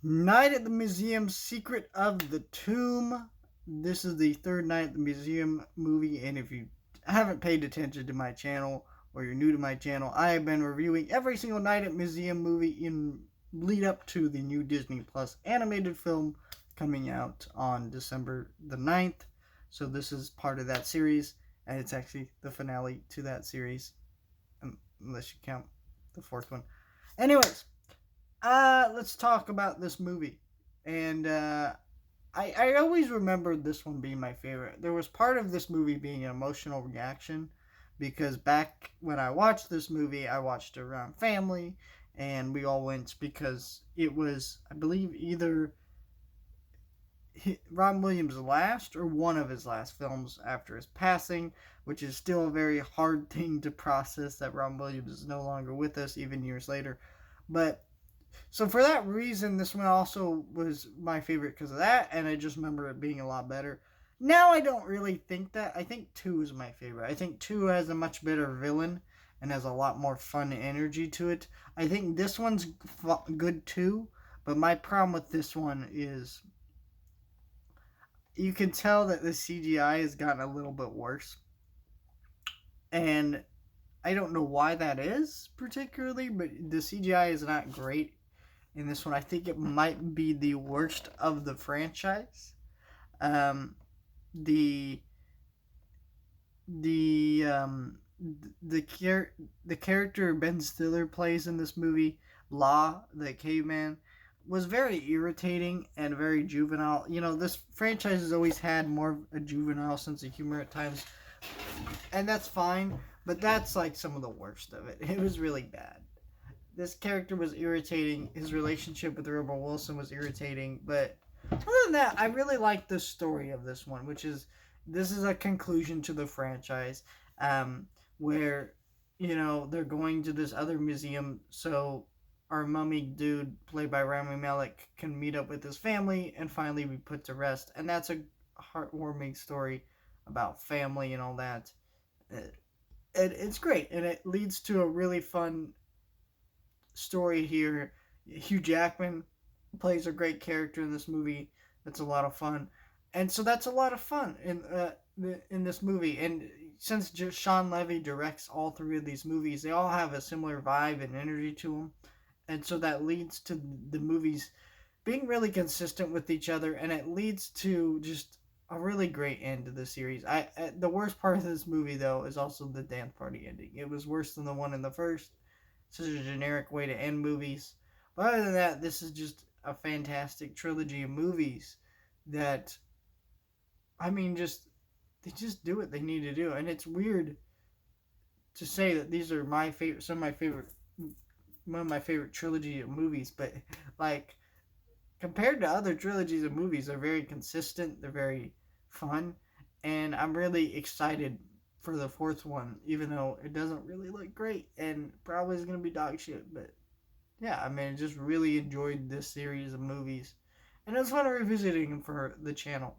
Night at the Museum, Secret of the Tomb. This is the third Night at the Museum movie, and if you haven't paid attention to my channel or you're new to my channel, I have been reviewing every single Night at Museum movie in lead up to the new Disney Plus animated film coming out on December the 9th. So this is part of that series, and it's actually the finale to that series, unless you count the fourth one. Anyways, let's talk about this movie. And I always remembered this one being my favorite. There was part of this movie being an emotional reaction because back when I watched this movie, I watched it around family, and we all went because it was, I believe, either Ron Williams' last or one of his last films after his passing, which is still a very hard thing to process that Ron Williams is no longer with us even years later. But so for that reason, this one also was my favorite because of that, and I just remember it being a lot better. Now I don't really think that. I think 2 is my favorite. I think 2 has a much better villain and has a lot more fun energy to it. I think this one's good too, but my problem with this one is you can tell that the CGI has gotten a little bit worse. And I don't know why that is particularly, but the CGI is not great in this one. I think it might be the worst of the franchise. The the the character Ben Stiller plays in this movie, Law, the caveman, was very irritating and very juvenile. You know, this franchise has always had more of a juvenile sense of humor at times, and that's fine, but that's like some of the worst of it. It was really bad. This character was irritating. His relationship with Rebel Wilson was irritating, but other than that, I really like the story of this one, which is this is a conclusion to the franchise, where they're going to this other museum so our mummy dude, played by Rami Malek, can meet up with his family and finally be put to rest, and that's a heartwarming story about family and all that. It's great, and it leads to a really fun story here. Hugh Jackman plays a great character in this movie. That's a lot of fun, and so that's a lot of fun in this movie. And since Sean Levy directs all 3 of these movies, they all have a similar vibe and energy to them, and so that leads to the movies being really consistent with each other, and it leads to just a really great end to the series. The worst part of this movie though is also the dance party ending. It was worse than the one in the first. Such a generic way to end movies. But other than that, this is just a fantastic trilogy of movies that, I mean, they just do what they need to do. And it's weird to say that these are my favorite, one of my favorite trilogy of movies, but like compared to other trilogies of movies, they're very consistent, they're very fun, and I'm really excited for the fourth one, even though it doesn't really look great and probably is going to be dog shit. But yeah, I mean, I just really enjoyed this series of movies, and it's fun revisiting them for the channel.